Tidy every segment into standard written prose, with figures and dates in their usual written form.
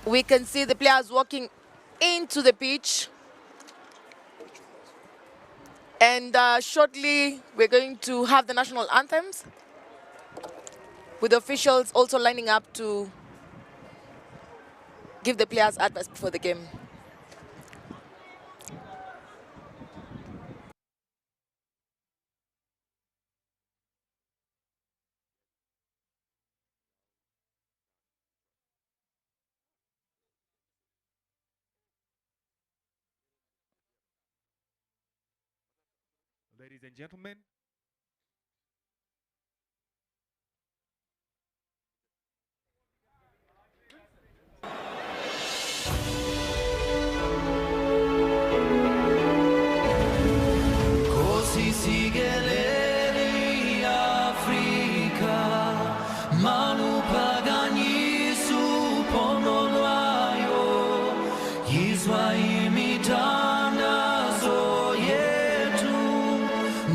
We can see the players walking into the pitch. And shortly, we're going to have the national anthems, with officials also lining up to give the players advice before the game. Ladies and gentlemen, Così si geleri Africa, manu pagani su ponolayo, yizwa imitanda zo yetu,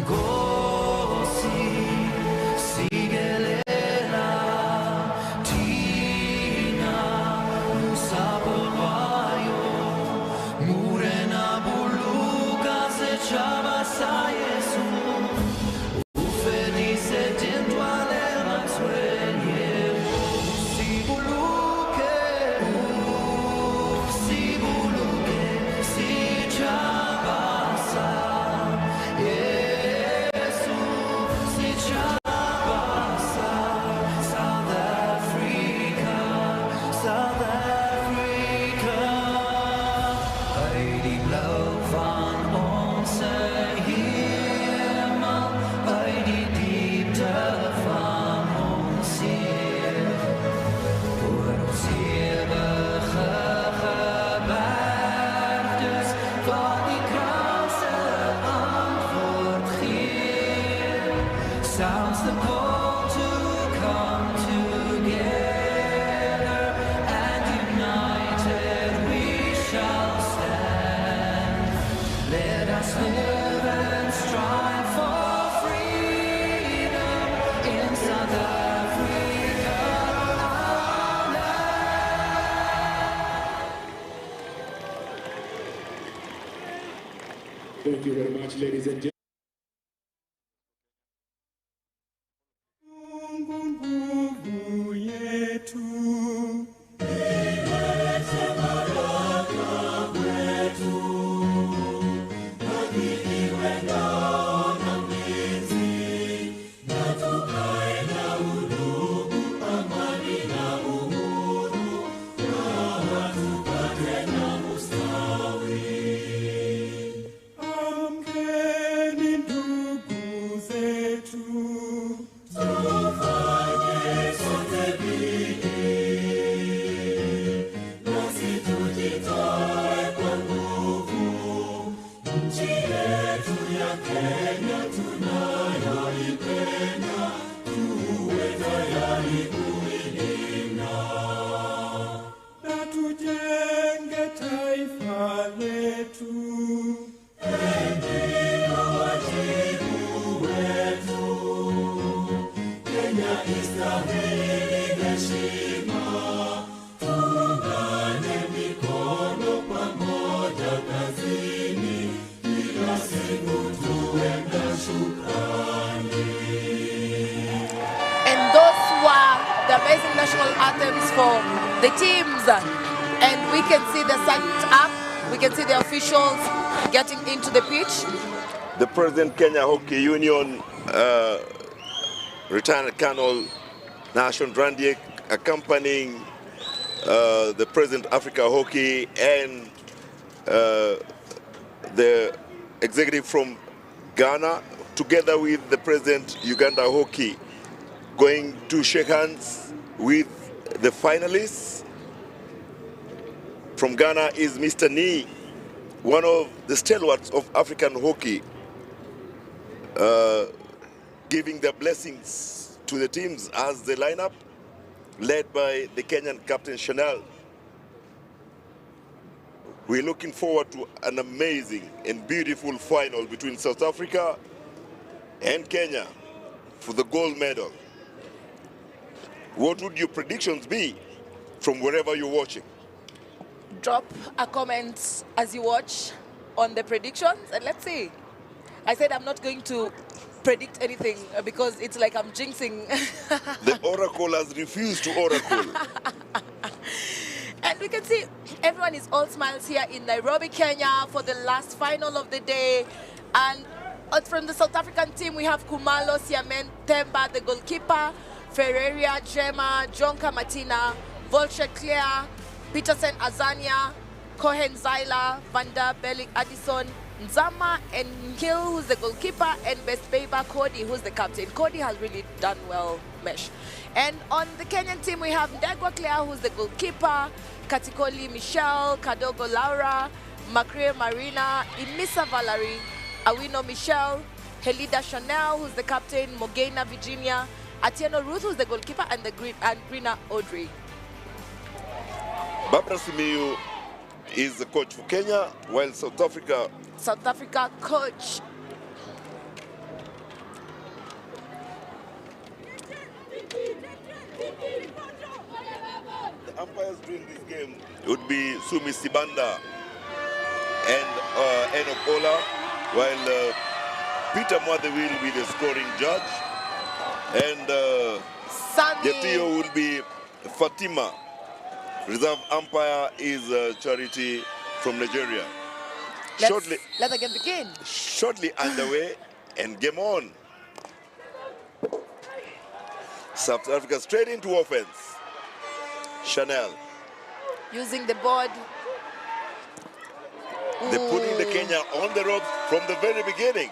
Così si gelela, tina musapolwayo, murena buluga se chavasa Yesu, ufelice tentwale matswenye, usibuluke, si chavasa Yesu, si chavasa. South Africa, South Africa. Heidi blauw van onze hemel, uit die diepte van ons ziel. Voor ons eeuwige gebergtes, wat die krause antwoord geeft. Sounds the call to come together, and united we shall stand. Let us live and strive for freedom in South Africa. Thank you very much, ladies and gentlemen. Nguvu yetu ilete baraka kwetu, haki iwe ngao na mlinzi, na tukae na udugu, amani na uhuru, raha tupate na ustawi. Amkeni ndugu zetu, tufanye sote bidii, nasi tujitoe kwa nguvu. Nchi yetu ya Kenya tunayoipenda, tuwe tayari kuilinda na tujenge taifa letu. Ndio wajibu wetu. Kenya istahili heshima, tuungane mikono pamoja kazini, kila siku tuwe na shukrani. And those were the amazing national anthems for the teams. And we can see the set up, we can see the officials getting into the pitch. The President Kenya Hockey Union, retired Colonel Nashon Randiek, accompanying the President Africa Hockey and the executive from Ghana, together with the President Uganda Hockey, going to shake hands with the finalists. From Ghana is Mr. Nee, one of the stalwarts of African hockey, giving their blessings to the teams as they line up, led by the Kenyan captain Chanel. We're looking forward to an amazing and beautiful final between South Africa and Kenya for the gold medal. What would your predictions be from wherever you're watching? drop a comment as you watch on the predictions, and let's see. I said I'm not going to predict anything because it's like I'm jinxing. The oracle has refused to oracle. And we can see everyone is all smiles here in Nairobi, Kenya for the last final of the day. And from the South African team, we have Kumalo Siamen Themba, the goalkeeper, Ferreira Jema, Jonka Martina, Volcher Claire, Peterson Azania, Cohen Zyla, Vanda Bellick Addison, Nzama and Hill, who's the goalkeeper, and Best Baber Cody, who's the captain. Cody has really done well, Mesh. And on the Kenyan team, we have Ndegwa Claire, who's the goalkeeper, Katikoli Michelle, Kadogo Laura, Macrae Marina, Imisa Valerie, Awino Michelle, Helida Chanel, who's the captain, Mogena Virginia, Atieno Ruth, who's the goalkeeper, and Greener Audrey. Barbara Simiyu is the coach for Kenya, while South Africa coach. The umpires during this game would be Sumi Sibanda and Enoch Ola, while Peter Mwadhe will be the scoring judge, and Getio will be Fatima. Reserve umpire is Charity from Nigeria. Let the game begin. Shortly underway and game on. South Africa straight into offense. Chanel. Using the board. They're putting the Kenya on the ropes from the very beginning.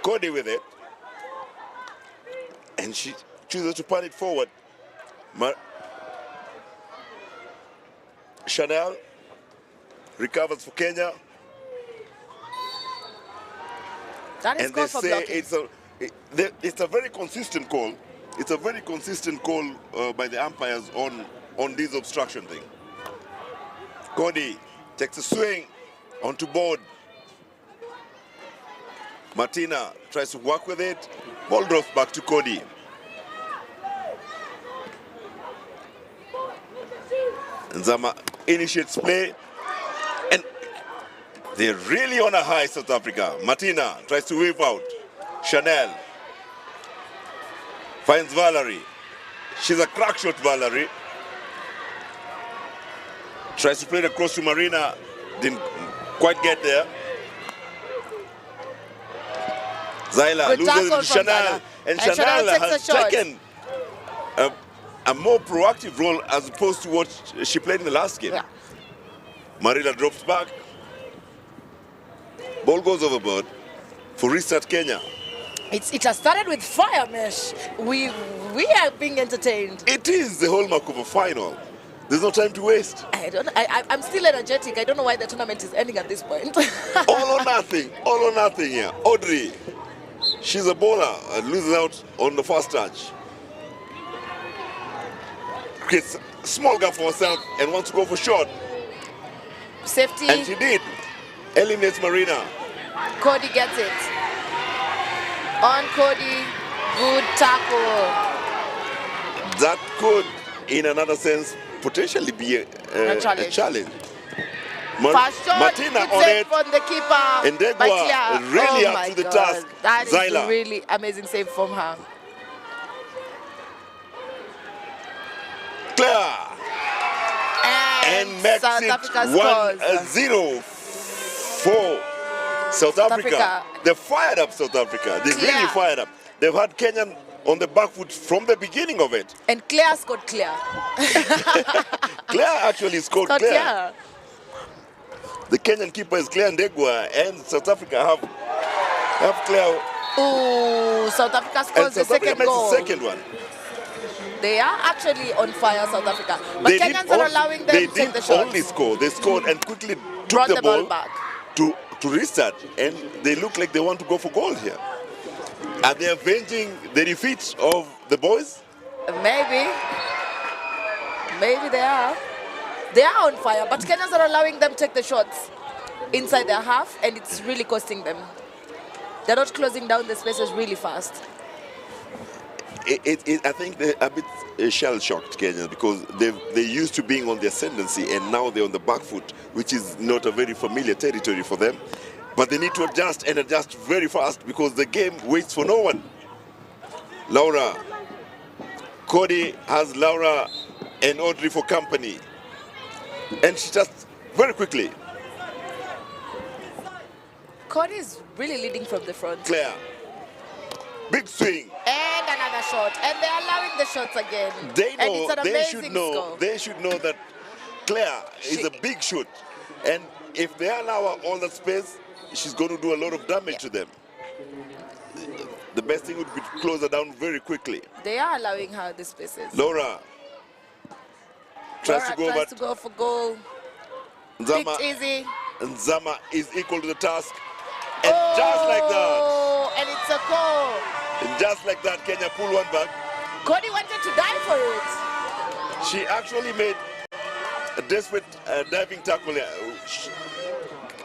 Cody with it. And she chooses to punt it forward. Chanel recovers for Kenya. That is And they called for say blocking. it's a very consistent call. It's a very consistent call by the umpires on this obstruction thing. Cody takes a swing onto board. Martina tries to work with it. Ball drops back to Cody. Nzama initiates play. And they're really on a high, South Africa. Martina tries to weave out. Chanel finds Valerie. She's a crack shot, Valerie. Tries to play it across to Marina. Didn't quite get there. Zyla loses it to Chanel. And Chanel has taken a more proactive role as opposed to what she played in the last game. Yeah. Marina drops back. Ball goes overboard for restart Kenya. It has started with fire, Mesh. We are being entertained. It is the hallmark of a final. There's no time to waste. I'm still energetic. I don't know why the tournament is ending at this point. All or nothing here. Audrey, she's a bowler and loses out on the first touch. Creates a small gap for herself and wants to go for shot. Safety. And she did. Eliminates Marina. Cody gets it. On Cody, good tackle. That could, in another sense, potentially be a challenge. Fast shot, Martina good on save it. from the keeper. And Ndegwa really up to the task. That is Zyla. really amazing save from her. Claire. And makes South it Africa scores. 1-0 for South Africa. They fired up South Africa. They really fired up. They've had Kenyan on the back foot from the beginning of it. And Claire scored Claire. Claire actually scored Claire. The Kenyan keeper is Claire Ndegwa, and South Africa have Claire. Oh, South Africa scores the second goal. The second one. They are actually on fire, South Africa. But Kenyans are allowing them to take the shots. They didn't only score. They scored and quickly took the ball back to restart, and they look like they want to go for gold here. Are they avenging the defeat of the boys? Maybe they are. They are on fire, but Kenyans are allowing them to take the shots inside their half, and it's really costing them. They're not closing down the spaces really fast. I think they're a bit shell-shocked, Kenya, because they're used to being on the ascendancy, and now they're on the back foot, which is not a very familiar territory for them. But they need to adjust and adjust very fast because the game waits for no one. Laura. Cody has Laura and Audrey for company. And she just very quickly. Cody is really leading from the front. Claire. Big swing. And another shot. And they're allowing the shots again. They know, and it's an amazing score. They should know that Claire is a big shoot. And if they allow her all that space, she's going to do a lot of damage to them. The best thing would be to close her down very quickly. They are allowing her the spaces. Laura tries to go for goal. Nzama, It's easy. Nzama is equal to the task. And just like that. And it's a goal. And just like that, Kenya pull one back. Cody wanted to die for it. She actually made a desperate diving tackle.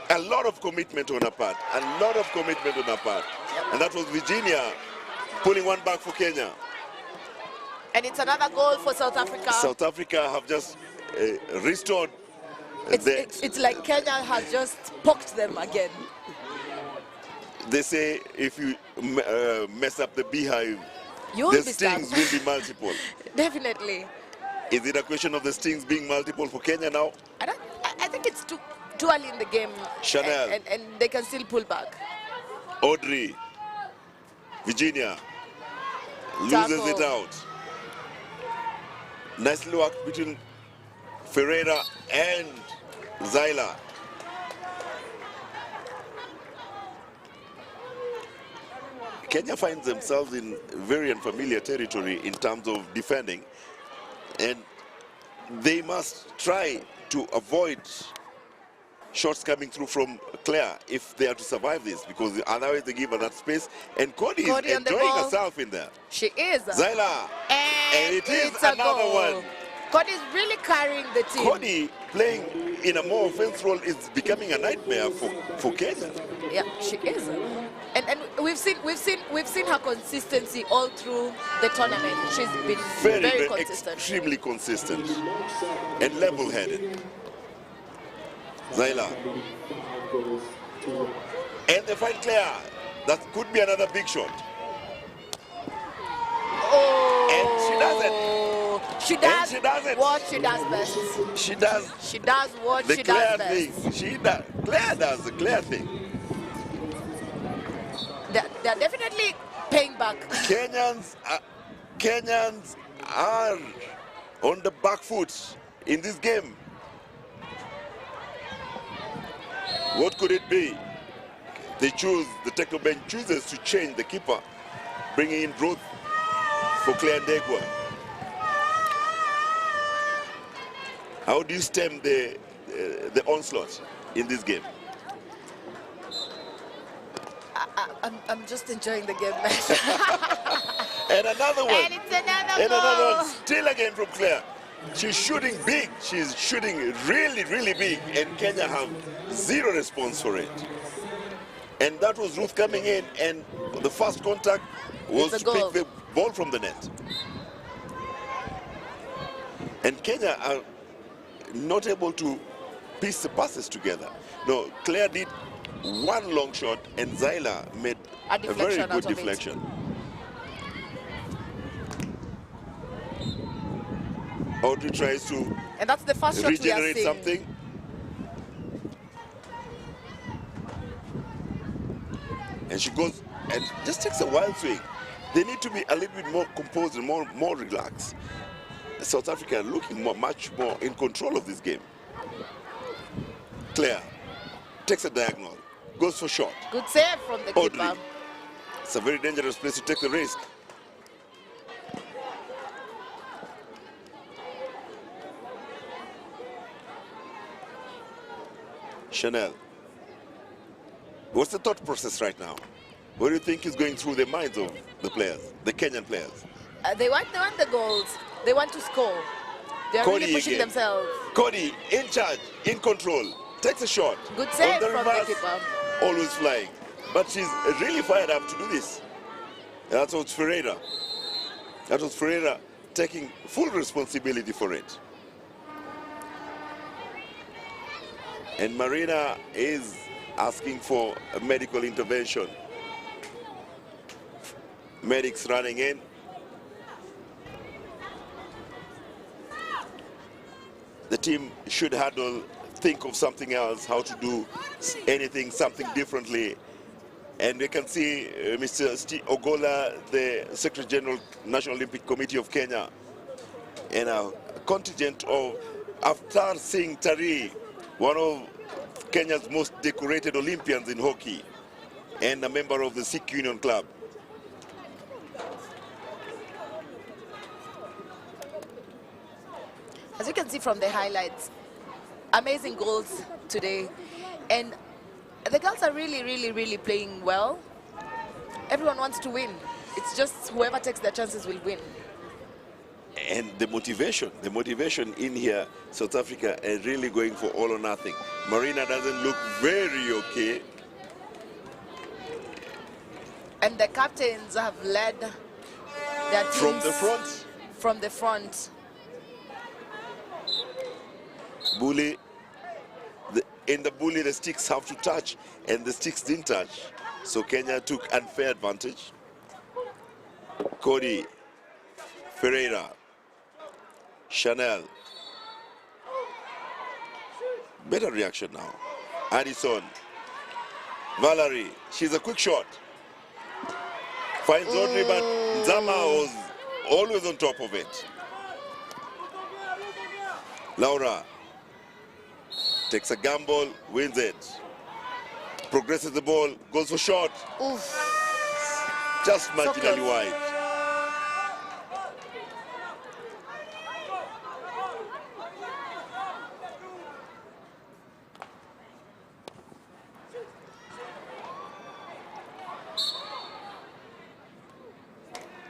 A lot of commitment on her part. A lot of commitment on her part. And that was Virginia pulling one back for Kenya. And it's another goal for South Africa. South Africa have just restored. It's like Kenya has just poked them again. They say if you mess up the beehive, the stings will be multiple. Definitely. Is it a question of the stings being multiple for Kenya now? I think it's too early in the game. Chanel. And they can still pull back. Audrey. Virginia. Loses it out. Nicely worked between Ferreira and Zyla. Kenya finds themselves in very unfamiliar territory in terms of defending, and they must try to avoid shots coming through from Claire if they are to survive this, because otherwise they give her that space. And Cody is enjoying herself in there. She is. Zyla. And it is another one. Cody is really carrying the team. Cody playing in a more offensive role is becoming a nightmare for Kenya. Yeah, she is. And we've seen her consistency all through the tournament. She's been very consistent. Extremely consistent and level-headed. Zyla. And they find Claire. That could be another big shot. Oh. And she does it. She does what she does best. She does what she does best. Claire does the Claire thing. They're definitely paying back. Kenyans are on the back foot in this game. What could it be? The technical bench chooses to change the keeper, bringing in Ruth for Claire Ndegwa. How do you stem the onslaught in this game? I'm just enjoying the game. And another one. And it's another goal. One. Still again from Claire. She's shooting big. She's shooting really, really big. And Kenya have zero response for it. And that was Ruth coming in, and the first contact was to pick the ball from the net. And Kenya are not able to piece the passes together. No, Claire did one long shot, and Zyla made a very good deflection. Audrey tries to and that's the first shot regenerate something. And she goes and just takes a wild swing. They need to be a little bit more composed and more relaxed. South Africa looking much more in control of this game. Claire takes a diagonal, goes for shot. Good save from the keeper. It's a very dangerous place to take the risk. Chanel. What's the thought process right now? What do you think is going through the minds of the players, the Kenyan players? They want the goals. They want to score. They're really pushing themselves. Cody in charge, in control, takes a shot. Good save from the keeper. Always flying. But she's really fired up to do this. That's what's Ferreira. That was Ferreira taking full responsibility for it. And Marina is asking for a medical intervention. Medics running in. The team should think of something else, how to do anything, something differently. And we can see Mr. Ogola, the Secretary General, National Olympic Committee of Kenya, and a contingent of Avtar Singh Tari, one of Kenya's most decorated Olympians in hockey, and a member of the Sikh Union Club. As you can see from the highlights, amazing goals today. And the girls are really playing well. Everyone wants to win. It's just whoever takes their chances will win. And the motivation in here, South Africa are really going for all or nothing. Marina doesn't look very okay. And the captains have led their teams From the front. From the front. Bully, in the bully, the sticks have to touch, and the sticks didn't touch. So Kenya took unfair advantage. Cody, Ferreira, Chanel. Better reaction now. Addison, Valerie, she's a quick shot. Finds Audrey, but Nzama was always on top of it. Laura takes a gamble, wins it. Progresses the ball, goes for shot. Oof. Just So marginally close. wide.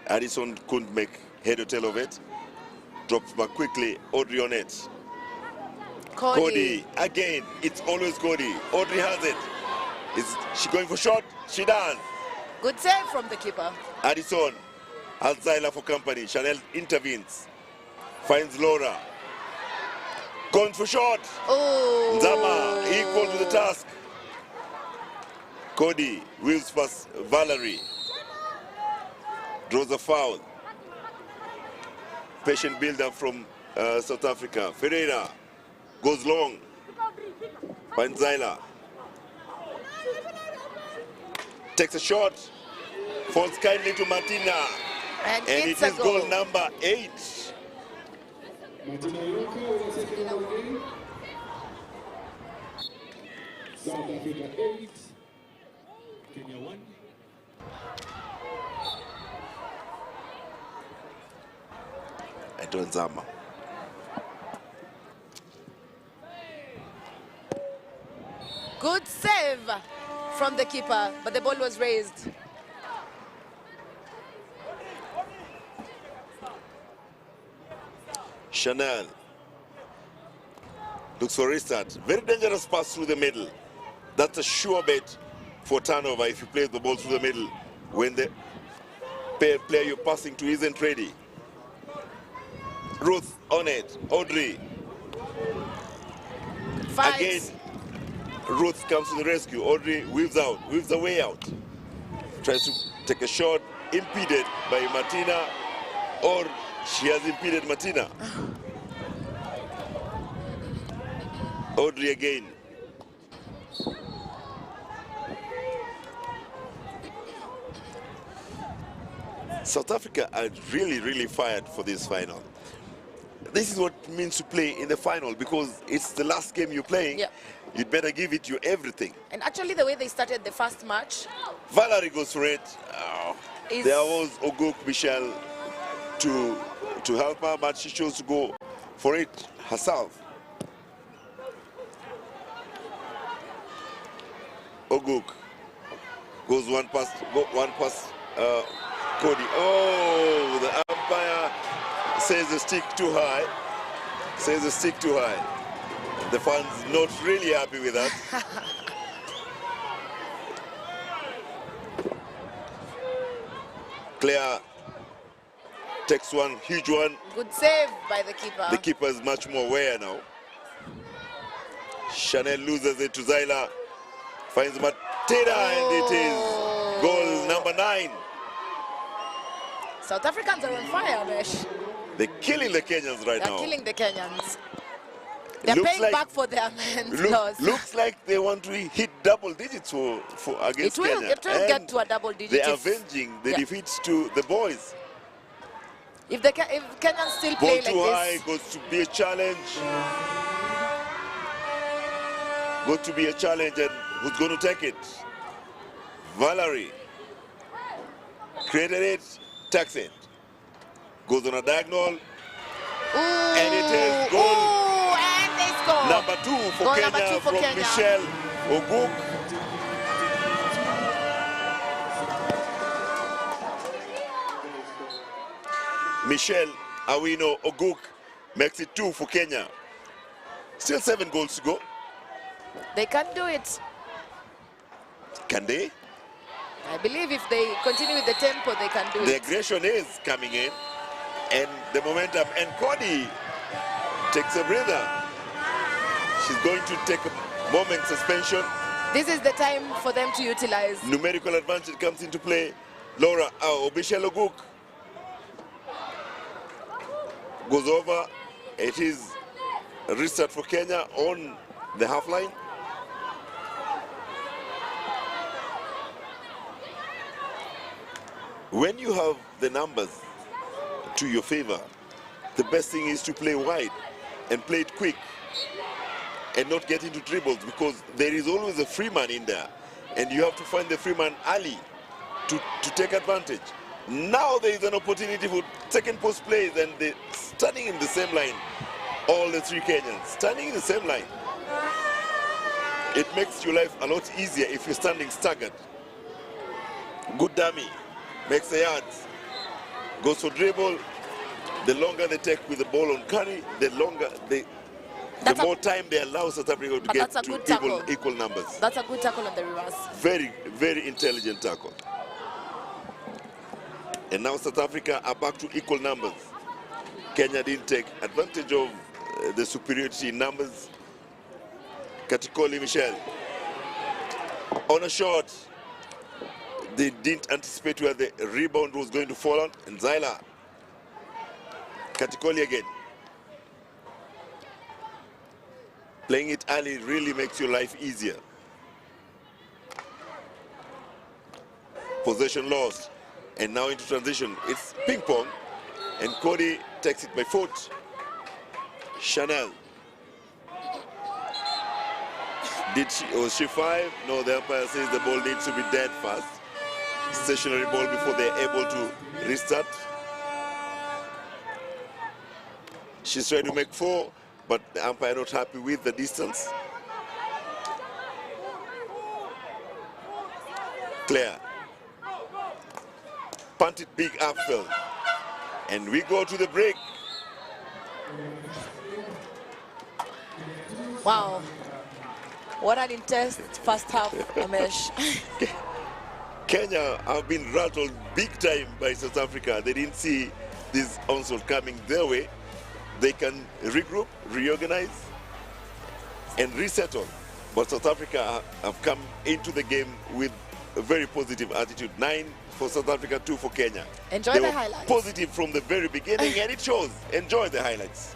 Addison couldn't make head or tail of it. Drops back quickly. Audrey on it. Cody, again, it's always Cody. Audrey has it. Is she going for shot? She does. Good save from the keeper. Addison has Zyla for company. Chanel intervenes. Finds Laura. Going for shot. Oh. Nzama equal to the task. Cody wheels past Valerie. Draws a foul. Patient build-up from South Africa. Ferreira goes long. Finds Zyla. Takes a shot. Falls kindly to Martina. And And it's it a is goal. goal number 8. Martina Yoko will take it over again. South Africa 8, Kenya 1. Eto Nzama. Good save from the keeper, but the ball was raised. Chanel looks for a restart. Very dangerous pass through the middle. That's a sure bet for turnover if you play the ball through the middle when the player you're passing to isn't ready. Ruth on it. Audrey. Fight. Again, Ruth comes to the rescue. Audrey weaves the way out. Tries to take a shot, impeded by Martina, or she has impeded Martina. Audrey again. South Africa are really fired for this final. This is what it means to play in the final, because it's the last game you're playing. Yeah. You'd better give it your everything. And actually, the way they started the first match Valerie goes for it. is There was Oguk Michelle to help her, but she chose to go for it herself. Oguk goes one pass, Cody. Oh, the umpire says the stick too high. Says the stick too high. The fans not really happy with that. Claire takes one, huge one. Good save by the keeper. The keeper is much more aware now. Chanel loses it to Zyla. Finds Mateda, and it is goal number 9. South Africans are on fire, Mesh. They're killing the Kenyans right now. They're killing the Kenyans. They're Looks paying like- back for their men's loss. Looks like they want to hit double digits for against It will Kenya. And get to a double digit. they're if- avenging the Yeah. defeats to the boys. If Kenyans still Ball play too like high, this, goes to be a challenge. Going to be a challenge, and who's going to take it? Valerie. Created it, takes it. Goes on a diagonal, and it is goal. Ooh, and they score. Number 2 for Goal Kenya number 2 for from Kenya. Michelle Oguk. Michelle Awino Oguk makes it 2 for Kenya. Still 7 goals to go. They can do it. Can they? I believe if they continue with the tempo, they can do The it. aggression is coming in, and the momentum. And Cody takes a breather. She's going to take a moment suspension. This is the time for them to utilize. Numerical advantage comes into play. Laura Michelle Oguk goes over. It is a restart for Kenya on the half line. When you have the numbers to your favor, the best thing is to play wide and play it quick and not get into dribbles, because there is always a free man in there and you have to find the free man early to take advantage. Now there is an opportunity for second post plays, and they're standing in the same line. All the 3 Kenyans standing in the same line. It makes your life a lot easier if you're standing staggered. Good dummy. Makes the yards. Goes for dribble. The longer they take with the ball on carry, the more time they allow South Africa to get to equal numbers. That's a good tackle on the reverse. Very, very intelligent tackle. And now South Africa are back to equal numbers. Kenya didn't take advantage of the superiority in numbers. Katikoli Michelle on a shot. They didn't anticipate where the rebound was going to fall on. And Zyla. Katikoli again. Playing it early really makes your life easier. Possession lost. And now into transition. It's ping pong. And Cody takes it by foot. Chanel. Was she 5? No, the umpire says the ball needs to be dead fast. Stationary ball before they're able to restart. She's trying to make 4, but the umpire not happy with the distance. Claire. Punted big upfield. And we go to the break. Wow. What an intense first half, Amesh. Kenya have been rattled big time by South Africa. They didn't see this onslaught coming their way. They can regroup, reorganize, and resettle. But South Africa have come into the game with a very positive attitude. 9 for South Africa, 2 for Kenya. Enjoy They the were highlights. positive from the very beginning, and it shows. Enjoy the highlights.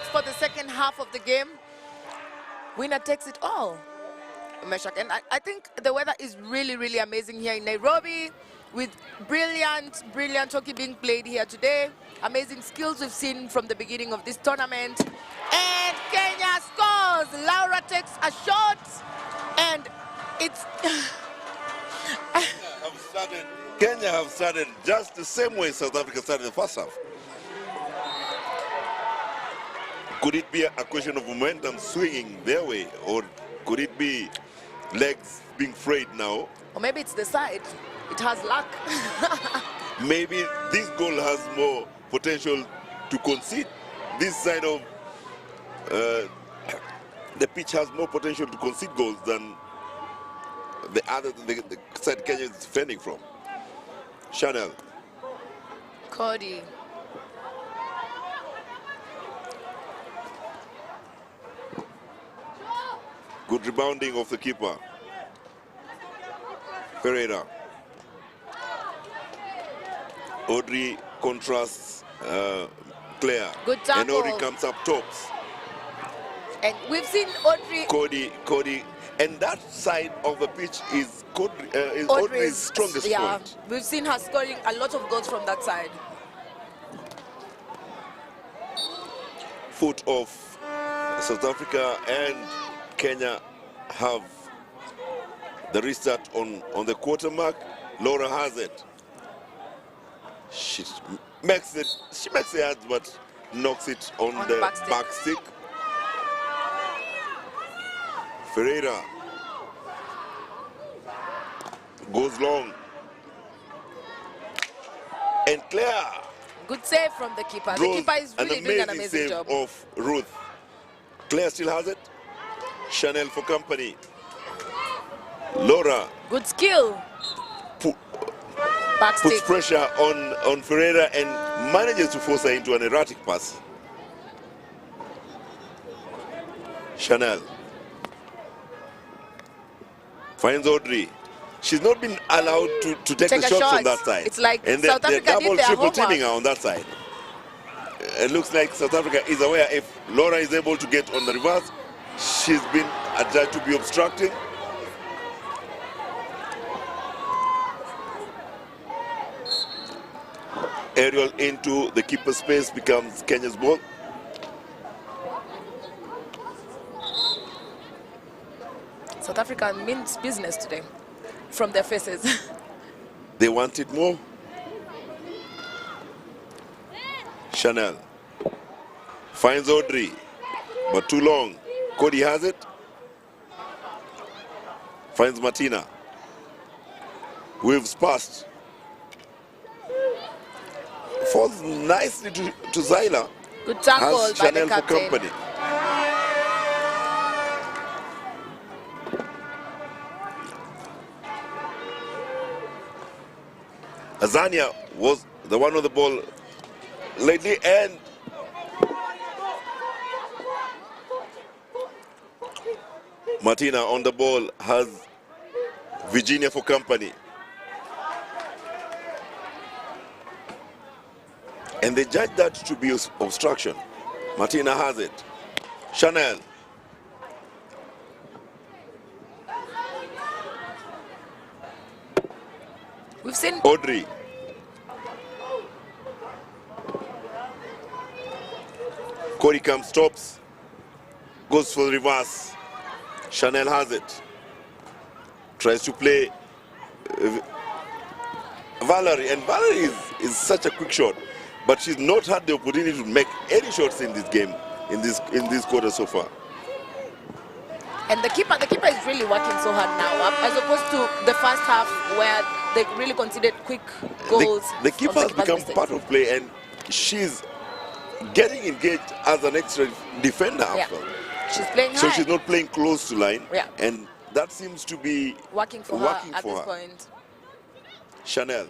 for the second half of the game. Winner takes it all. Meshach. And I think the weather is really, really amazing here in Nairobi, with brilliant hockey being played here today. Amazing skills we've seen from the beginning of this tournament. And Kenya scores. Laura takes a shot, and it's... Kenya have started just the same way South Africa started the first half. Could it be a question of momentum swinging their way, or could it be legs being frayed now? Or maybe it's the side. It has luck. Maybe this goal has more potential to concede. This side of the pitch has more potential to concede goals than the side Kenya is defending from. Chanel. Cody. Good rebounding of the keeper. Ferreira. Audrey contrasts Claire. Good tackle. And Audrey comes up tops. And we've seen Audrey. Cody. And that side of the pitch is Audrey's strongest point. We've seen her scoring a lot of goals from that side. Foot of South Africa and Kenya have the restart on the quarter mark. Laura has it. She makes the yards, but knocks it on the back stick. Ferreira goes long. And Claire. Good save from the keeper. The keeper is really doing an amazing job. Of Ruth. Claire still has it. Chanel for company. Laura. Good skill. Puts pressure on Ferreira and manages to force her into an erratic pass. Chanel. Finds Audrey. She's not been allowed to take the shots on that side. It's like and South they're Africa did their triple homework. teaming her on that side. It looks like South Africa is aware if Laura is able to get on the reverse, she's been adjudged to be obstructing. Aerial into the keeper space becomes Kenya's ball. South Africa means business today from their faces. They wanted more. Chanel finds Audrey, but too long. Cody has it. Finds Martina. Waves past. Falls nicely to Zyla. Good tackle has by Chanel the captain. for company. Azania was the one on the ball lately, and Martina on the ball has Virginia for company. And they judge that to be obstruction. Martina has it. Chanel. We've seen Audrey. Cody comes, stops, goes for the reverse. Chanel has it. Tries to play Valerie, and Valerie is such a quick shot, but she's not had the opportunity to make any shots in this game, in this quarter so far. And the keeper is really working so hard now, as opposed to the first half where they really conceded quick goals. The keeper has become part of play, and she's getting engaged as an extra defender. Yeah. She's playing high. So she's not playing close to line, Yeah. and that seems to be working for her at this point. Chanel.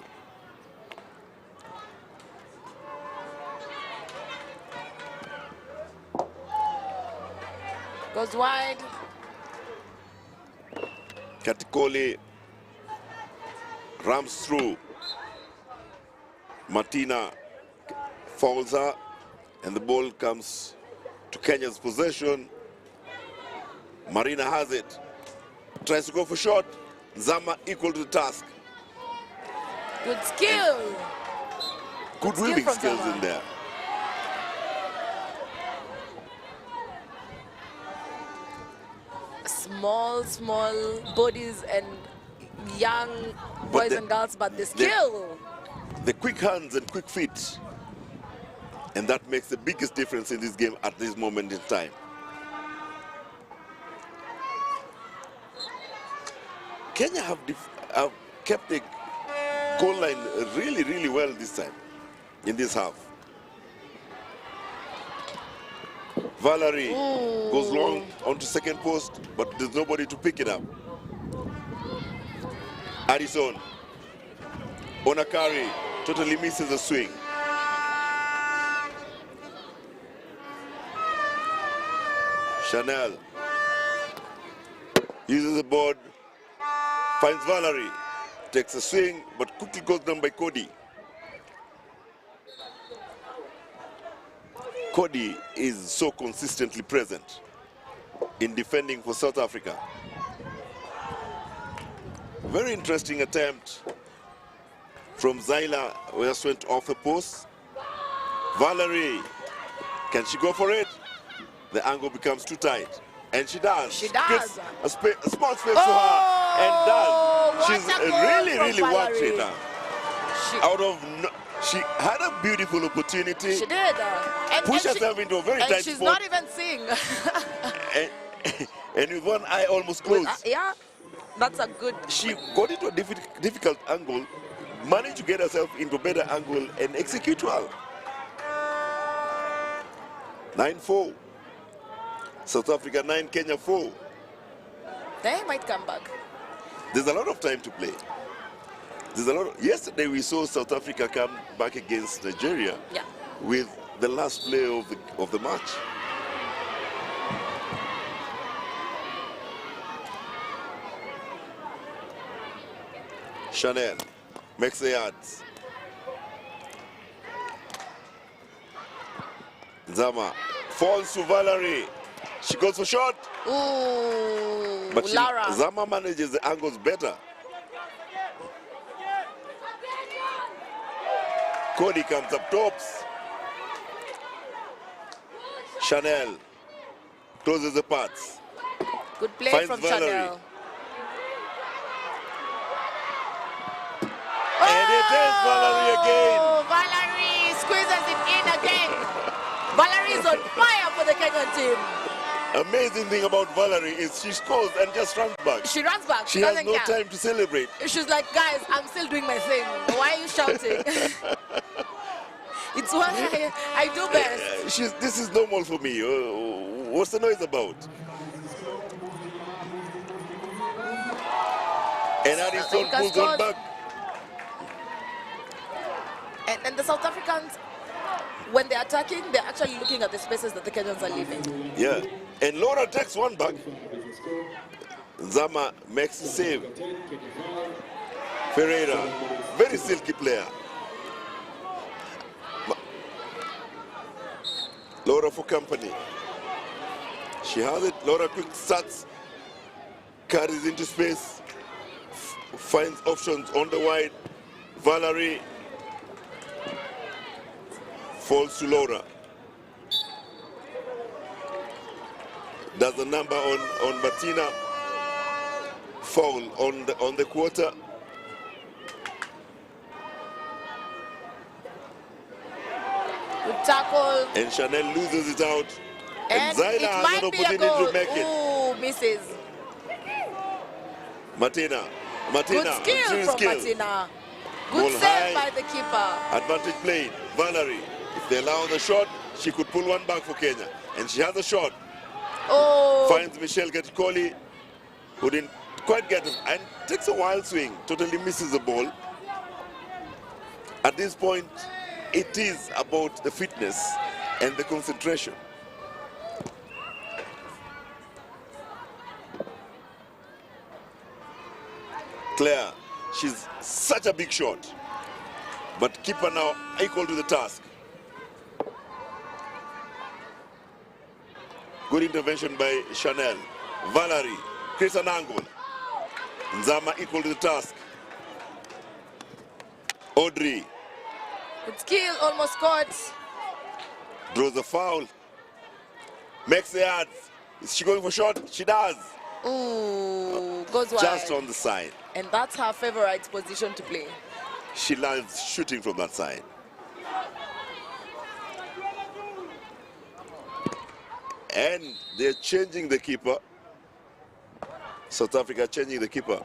Goes wide. Katikoli rams through. Martina falls her, and the ball comes to Kenya's possession. Marina has it. Tries to go for shot. Zama equal to the task. Good skill. Good skill weaving from skills Zama. in there. Small bodies and young boys and girls, but the skill. The quick hands and quick feet. And that makes the biggest difference in this game at this moment in time. Kenya have kept the goal line really well this time, in this half. Valerie goes long onto second post, but there's nobody to pick it up. Addison, Onakari totally misses the swing. Chanel uses the board, finds Valerie, takes a swing, but quickly goes down by Cody. Cody is so consistently present in defending for South Africa. Very interesting attempt from Zyla, who just went off the post. Valerie, can she go for it? The angle becomes too tight, and she does. She does. Gets a small space to her, and does. She's really worked it now. She had a beautiful opportunity. She did. Pushed herself into a very tight spot. And she's not even seeing. and with one eye almost closed. Yeah, that's a good. She got into a difficult angle, managed to get herself into a better angle and execute well. 9-4. South Africa 9, Kenya 4. They might come back. There's a lot of time to play. Yesterday we saw South Africa come back against Nigeria with the last play of the match. Chanel makes the yards. Zama falls to Valerie. She goes for shot. Ooh, but Lara. Zama manages the angles better. Cody comes up tops. Chanel closes the paths. Good play Finds from Valerie. Chanel. And it is Valerie again. Valerie squeezes it in again. Valerie is on fire for the Kenyan team. Amazing thing about Valerie is she scores and just runs back. She runs back. She has no care. time to celebrate. She's like, guys, I'm still doing my thing. Why are you shouting? It's what I do best. This is normal for me. What's the noise about? And Addison pulls on back. And the South Africans, when they're attacking, they're actually looking at the spaces that the Kenyans are leaving. Yeah. And Laura takes one back. Zama makes a save. Ferreira, very silky player. Laura for company. She has it. Laura quick starts, carries into space, finds options on the wide. Valerie falls to Laura. Does the number on Martina. Foul on the quarter. Good tackle. And Chanel loses it out. And it Zyla has might an be a opportunity goal. to make it. Ooh, misses. Martina. Good skill from Martina. Good Goal save high. by the keeper. Advantage played. Valerie. If they allow the shot, she could pull one back for Kenya. And she has a shot. Oh. Finds Michelle Getikoli, who didn't quite get it, and takes a wild swing. Totally misses the ball. At this point, it is about the fitness and the concentration. Claire, she's such a big shot. But keeper now equal to the task. Good intervention by Chanel. Valerie creates an angle. Nzama equal to the task. Audrey Good skill, almost caught. draws a foul. Makes the yards. Is she going for shot? She does. Ooh, goes wide. Just on the side. And that's her favorite position to play. She loves shooting from that side. And they're changing the keeper. South Africa changing the keeper.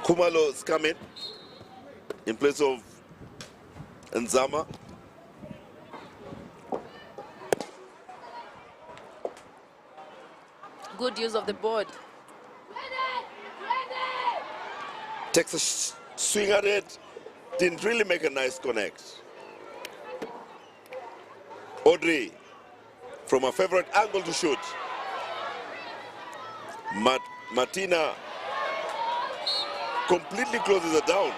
Kumalo's coming in place of Nzama. Good use of the board. Takes a swing at it. Didn't really make a nice connect. Audrey from her favorite angle to shoot. Martina completely closes her down.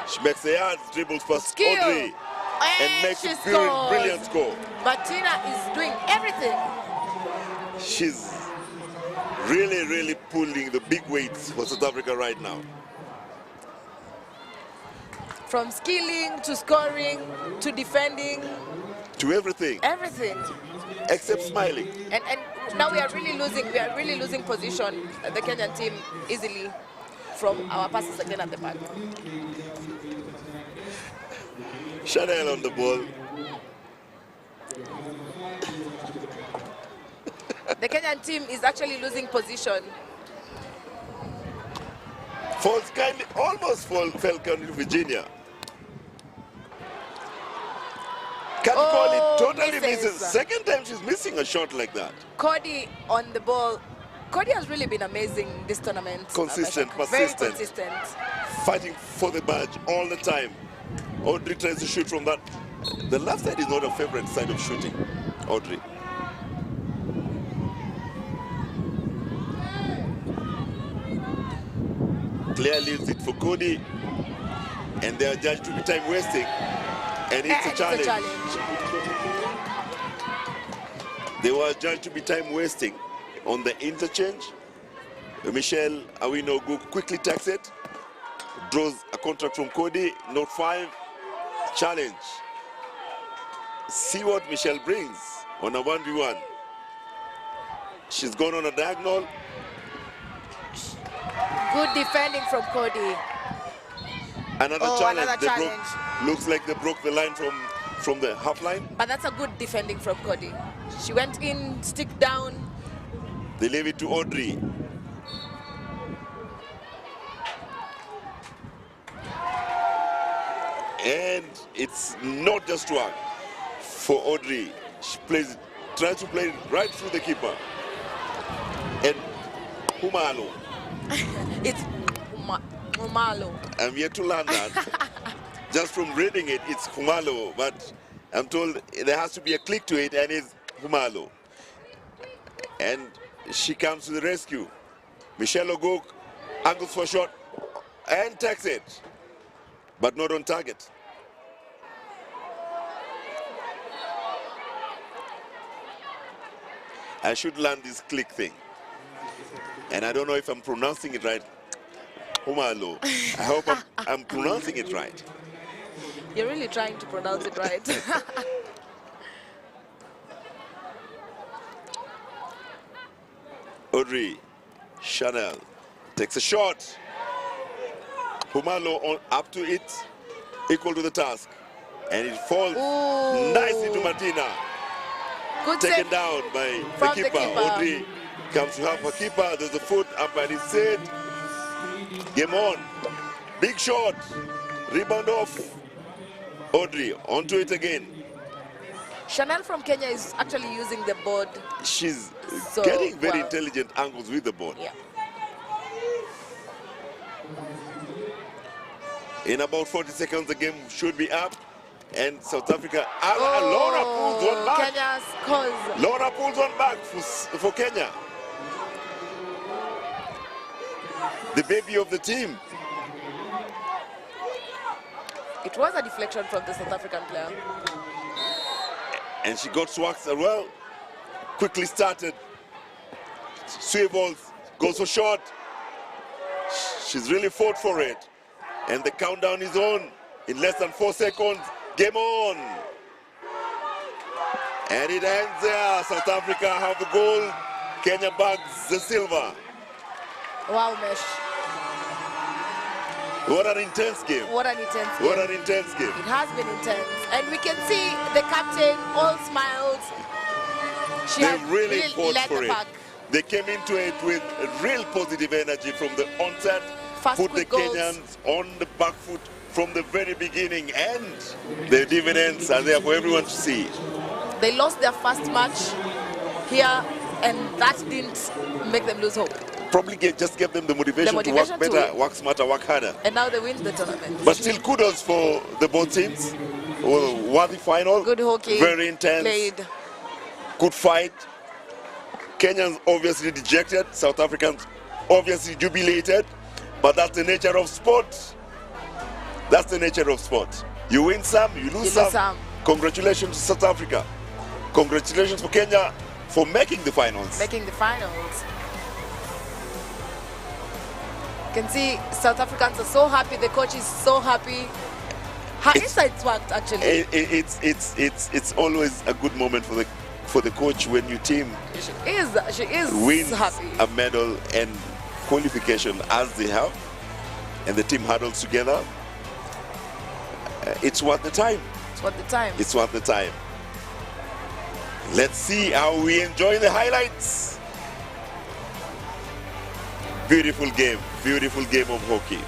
She makes the yards, dribbles past Skill. Audrey, and makes she a scores. brilliant score. Martina is doing everything. She's really pulling the big weights for South Africa right now. From skilling to scoring to defending, To everything, everything. except smiling. And now we are really losing position, the Kenyan team, easily from our passes again at the back. Chanel on the ball. The Kenyan team is actually losing position. Falls kindly, almost fell kindly to Virginia. Can't call it, totally misses. Second time she's missing a shot like that. Cody on the ball. Cody has really been amazing this tournament. Consistent, Very persistent. consistent. Fighting for the badge all the time. Audrey tries to shoot from that. The left side is not a favorite side of shooting, Audrey. Claire leaves it for Cody, and they are judged to be time wasting, and it's a challenge. They were judged to be time wasting on the interchange. Michelle Awinogu quickly takes it, draws a contract from Cody, note 5, challenge. See what Michelle brings on a 1v1. She's gone on a diagonal. Good defending from Cody. Another challenge. Another They challenge. looks like they broke the line from the half line. But that's a good defending from Cody. She went in, stick down. They leave it to Audrey. And it's not just one for Audrey. She tries to play it right through the keeper. And Humalo. It's Humalo. I'm yet to learn that. Just from reading it, it's Humalo, but I'm told there has to be a click to it, and it's Humalo. And she comes to the rescue. Michelle Ogok angles for a shot and takes it, but not on target. I should learn this click thing. And I don't know if I'm pronouncing it right. Humalo. I hope I'm pronouncing it right. You're really trying to pronounce it right. Audrey, Chanel takes a shot. Humalo up to it, equal to the task. And it falls nicely to Martina. Good Taken save down by the from the keeper. keeper. Audrey comes to help her keeper. There's a foot up and it's set. Game on. Big shot. Rebound off. Audrey onto it again. Chanel from Kenya is actually using the board. She's So, getting very well. intelligent angles with the ball. Yeah. In about 40 seconds, the game should be up. And South Africa, Laura pulls one back. Kenya scores. Laura pulls one back for Kenya. The baby of the team. It was a deflection from the South African player. And she got swacked as well. Quickly started. Swivels, goes for shot. She's really fought for it. And the countdown is on. In less than 4 seconds, game on. And it ends there. South Africa have the gold. Kenya bags the silver. Wow, Mesh. What an intense game. What an intense game. What an intense game. It has been intense. And we can see the captain all smiles. She They has really fought led for the it. pack. They came into it with real positive energy from the onset. Fast, Put the quick goals. Kenyans on the back foot from the very beginning. And the dividends are there for everyone to see. They lost their first match here, and that didn't make them lose hope. Probably just give them the motivation to motivation work to better, win. work smarter, work harder. And now they win the tournament. But still kudos for the both teams. Worthy final. Good hockey. Very intense. Played. Good fight. Kenyans obviously dejected. South Africans obviously jubilated. But that's the nature of sport. That's the nature of sport. You win some, you lose some. Congratulations to South Africa. Congratulations for Kenya for making the finals. Making the finals. You can see South Africans are so happy. The coach is so happy. Her insights worked actually. It's always a good moment for the coach when your team She is wins happy. a medal and qualification as they have, and the team huddles together. It's worth the time. It's worth the time. It's worth the time. Let's see how we enjoy the highlights. Beautiful game of hockey.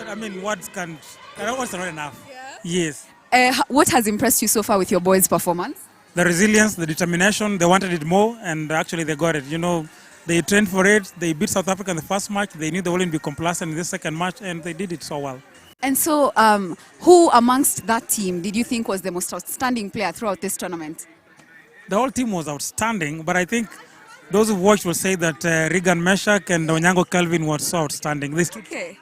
I mean, words are not enough. Yeah. Yes. What has impressed you so far with your boys' performance? The resilience, the determination, they wanted it more, and actually they got it. You know, they trained for it. They beat South Africa in the first match. They knew they wouldn't be complacent in the second match, and they did it so well. And so, who amongst that team did you think was the most outstanding player throughout this tournament? The whole team was outstanding, but I think those who watched will say that Regan Meshach and Onyango Kelvin were so outstanding. They stood. Okay.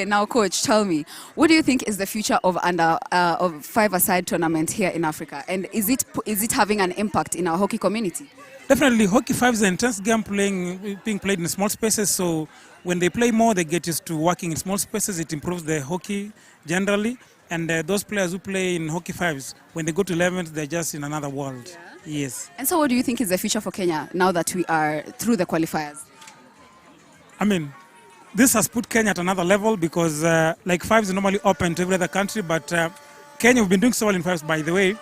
Now, coach, tell me, what do you think is the future of of five-a-side tournament here in Africa, and is it having an impact in our hockey community? Definitely, hockey five is an intense game being played in small spaces. So when they play more, they get used to working in small spaces. It improves the hockey generally. And those players who play in hockey fives, when they go to 11th, they're just in another world. Yeah. Yes. And so, what do you think is the future for Kenya now that we are through the qualifiers? I mean, this has put Kenya at another level because like fives are normally open to every other country, but Kenya, we've been doing so well in fives, by the way.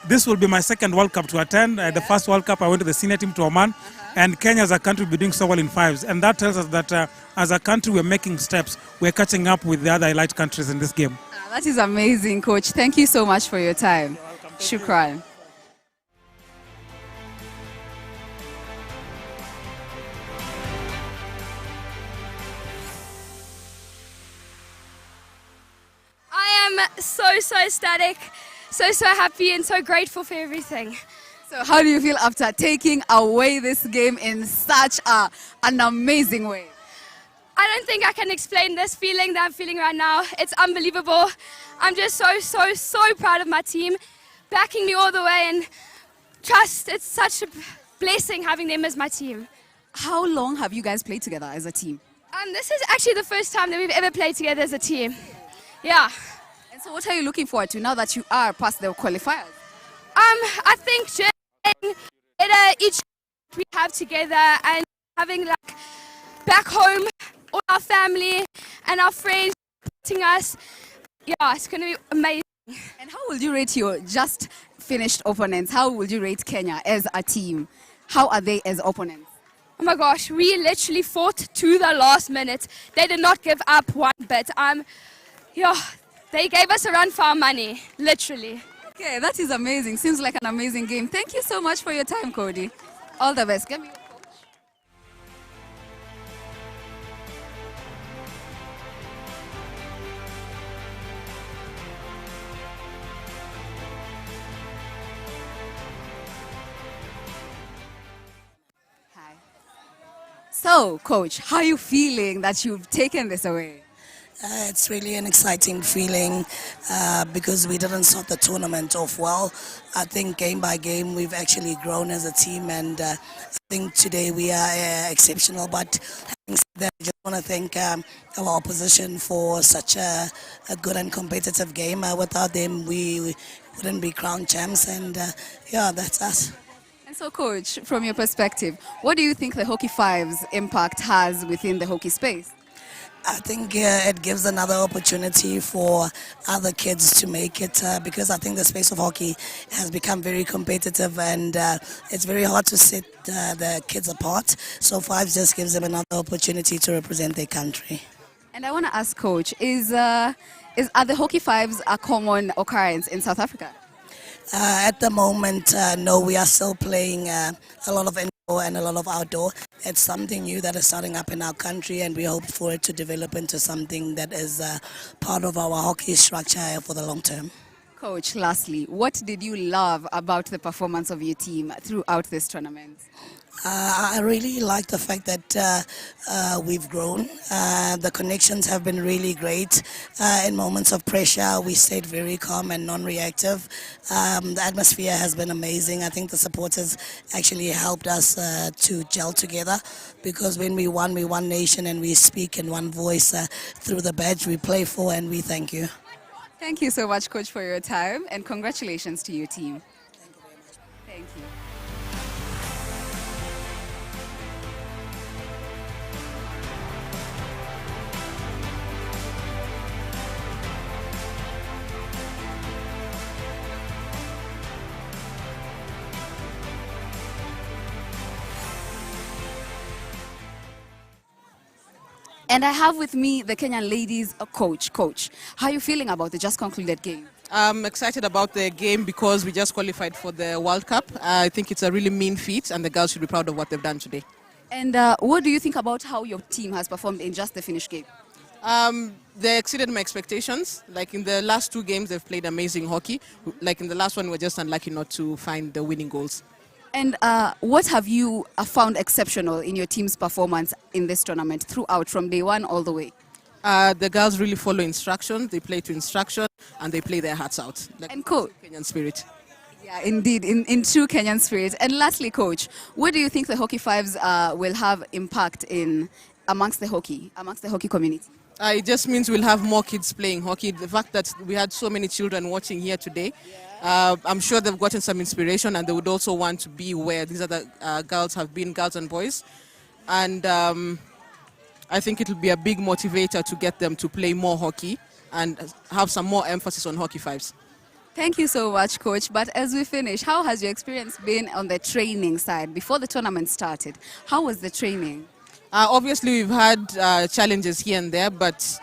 This will be my second World Cup to attend. The first World Cup, I went to the senior team to Oman, and Kenya as a country will be doing so well in fives. And that tells us that as a country, we're making steps. We're catching up with the other elite countries in this game. That is amazing, coach. Thank you so much for your time. Shukran. I am so ecstatic, so happy and so grateful for everything. So how do you feel after taking away this game in such an amazing way? I don't think I can explain this feeling that I'm feeling right now. It's unbelievable. I'm just so proud of my team, backing me all the way, and trust, it's such a blessing having them as my team. How long have you guys played together as a team? This is actually the first time that we've ever played together as a team. Yeah. And so what are you looking forward to now that you are past the qualifiers? I think just each we have together and having like back home all our family and our friends supporting us. Yeah, it's going to be amazing. And how will you rate your just finished opponents? How will you rate Kenya as a team? How are they as opponents? Oh my gosh, we literally fought to the last minute. They did not give up one bit. Yeah, they gave us a run for our money, literally. Okay, that is amazing. Seems like an amazing game. Thank you so much for your time, Cody. All the best. Get me your coach. Hi. So, coach, how are you feeling that you've taken this away? It's really an exciting feeling because we didn't start the tournament off well. I think game by game we've actually grown as a team, and I think today we are exceptional. But having said that, I just want to thank our opposition for such a good and competitive game. Without them, we wouldn't be crowned champs, and yeah, that's us. And so, coach, from your perspective, what do you think the Hockey Fives impact has within the hockey space? I think it gives another opportunity for other kids to make it because I think the space of hockey has become very competitive, and it's very hard to set the kids apart. So Fives just gives them another opportunity to represent their country. And I want to ask, coach, are the Hockey Fives a common occurrence in South Africa? At the moment, no, we are still playing a lot of indoor and a lot of outdoor. It's something new that is starting up in our country, and we hope for it to develop into something that is part of our hockey structure for the long term. Coach, lastly, what did you love about the performance of your team throughout this tournament? I really like the fact that we've grown. The connections have been really great. In moments of pressure, we stayed very calm and non-reactive. The atmosphere has been amazing. I think the supporters actually helped us to gel together, because when we won nation, and we speak in one voice through the badge we play for, and we thank you. Thank you so much, coach, for your time, and congratulations to your team. Thank you very much. Thank you. And I have with me the Kenyan ladies coach. Coach, how are you feeling about the just concluded game? I'm excited about the game because we just qualified for the World Cup. I think it's a really mean feat, and the girls should be proud of what they've done today. And what do you think about how your team has performed in just the finished game? They exceeded my expectations. Like in the last 2 games, they've played amazing hockey. Like in the last one, we're just unlucky not to find the winning goals. And what have you found exceptional in your team's performance in this tournament throughout, from day one all the way? The girls really follow instruction. They play to instruction, and they play their hearts out. Like And coach, Kenyan spirit. yeah, indeed, in true Kenyan spirit. And lastly, coach, what do you think the Hockey Fives will have impact in amongst the hockey community? It just means we'll have more kids playing hockey. The fact that we had so many children watching here today, I'm sure they've gotten some inspiration, and they would also want to be where these other girls have been, girls and boys. And I think it'll be a big motivator to get them to play more hockey and have some more emphasis on Hockey Fives. Thank you so much, coach. But as we finish, how has your experience been on the training side before the tournament started? How was the training? Obviously, we've had challenges here and there, but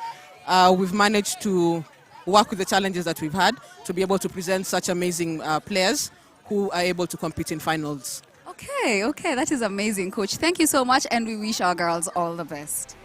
we've managed to work with the challenges that we've had to be able to present such amazing players who are able to compete in finals. Okay, that is amazing, coach. Thank you so much, and we wish our girls all the best.